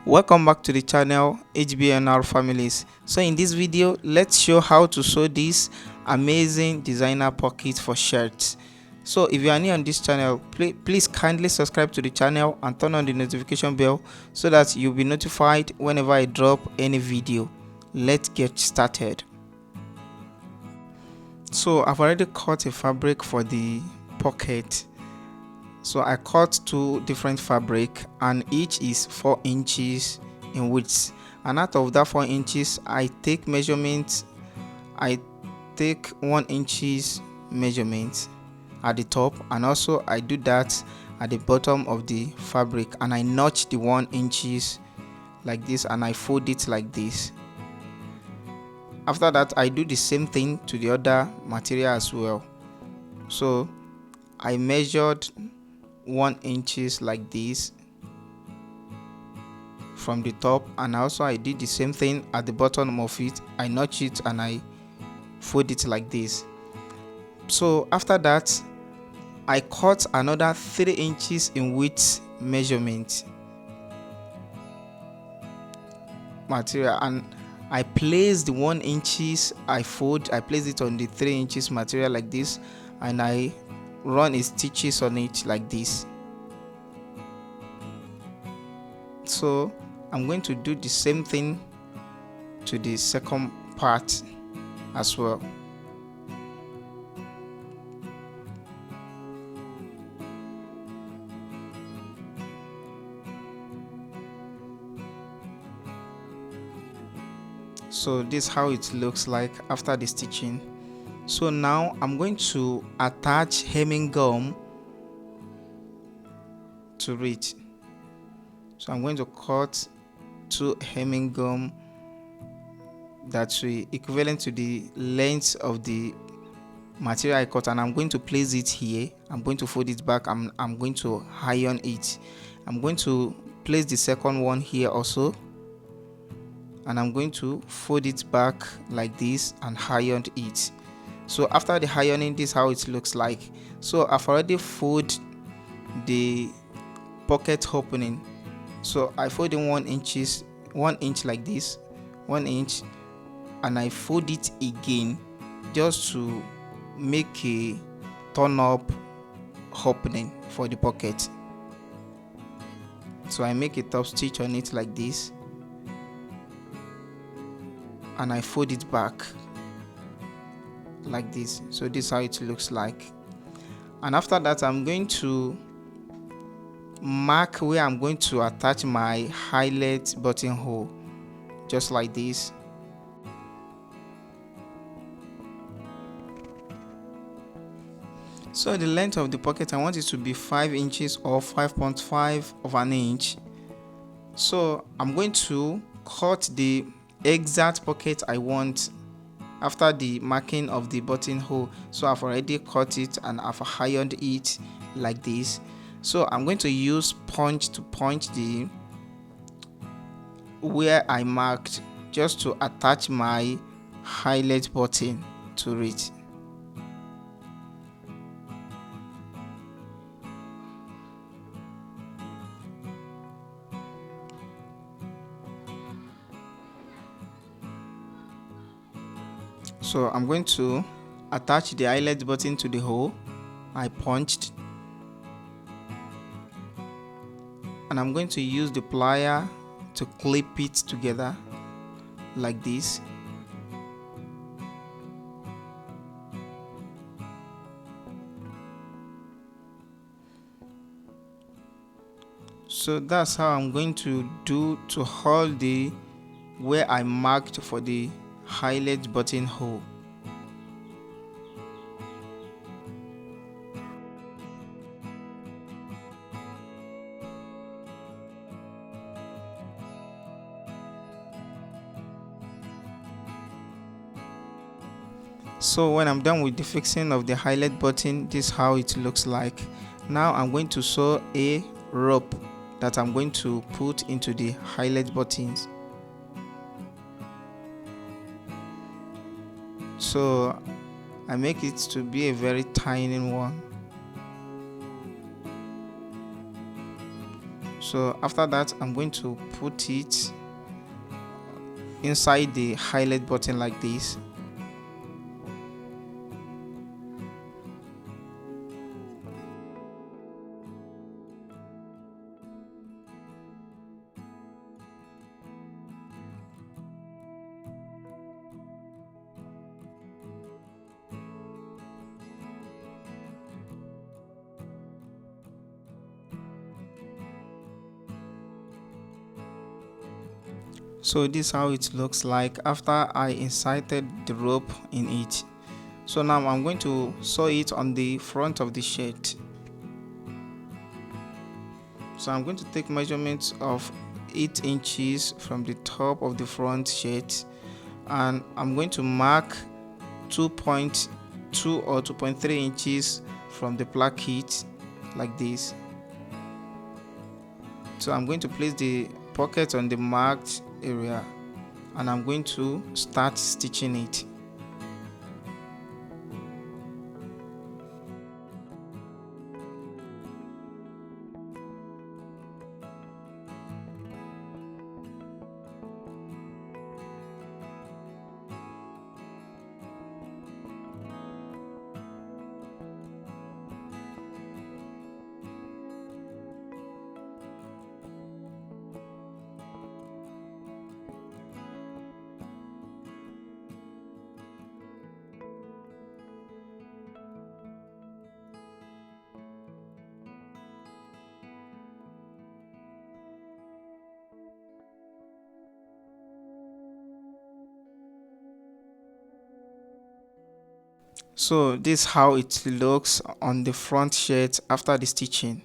Welcome back to the channel HBNR families. So in this video, let's show how to sew this amazing designer pocket for shirts. So if you are new on this channel, please kindly subscribe to the channel and turn on the notification bell so that you'll be notified whenever I drop any video. Let's get started. So I've already cut a fabric for the pocket. So I cut two different fabric and each is 4 inches in width, and out of that 4 inches I take measurements. I take 1 inches measurement at the top, and also I do that at the bottom of the fabric, and I notch the 1 inches like this and I fold it like this. After that I do the same thing to the other material as well. So I measured 1 inches like this from the top, and also I did the same thing at the bottom of it. I notch it and I fold it like this. So after that I cut another 3 inches in width measurement material, and I place the 1 inches I place it on the 3 inches material like this, and I run a stitches on it like this. So I'm going to do the same thing to the second part as well. So this is how it looks like after the stitching. So now I'm going to attach hemming gum to it. So I'm going to cut 2 hemming gum that will equivalent to the length of the material I cut, and I'm going to place it here. I'm going to fold it back. I'm going to iron it. I'm going to place the second one here also, and I'm going to fold it back like this and iron it. So after the ironing, this is how it looks like. So I've already folded the pocket opening. So I fold in 1 inch like this, 1 inch, and I fold it again just to make a turn up opening for the pocket. So I make a top stitch on it like this, and I fold it back like this. So this is how it looks like. And after that I'm going to mark where I'm going to attach my eyelet buttonhole, just like this. So the length of the pocket, I want it to be 5 inches or 5.5 of an inch. So I'm going to cut the exact pocket I want after the marking of the buttonhole. So I've already cut it and I've ironed it like this. So I'm going to use punch to punch the where I marked, just to attach my eyelet button to it. So I'm going to attach the eyelet button to the hole I punched, and I'm going to use the plier to clip it together like this. So that's how I'm going to do to hold the where I marked for the eyelet buttonhole. So when I'm done with the fixing of the eyelet button, this is how it looks like. Now I'm going to sew a rope that I'm going to put into the eyelet buttons. So I make it to be a very tiny one. So after that, I'm going to put it inside the highlight button like this. So this is how it looks like after I inserted the rope in it. So now I'm going to sew it on the front of the shirt. So I'm going to take measurements of 8 inches from the top of the front shirt, and I'm going to mark 2.2 or 2.3 inches from the placket like this. So I'm going to place the pocket on the marked area, and I'm going to start stitching it. So this is how it looks on the front shirt after the stitching.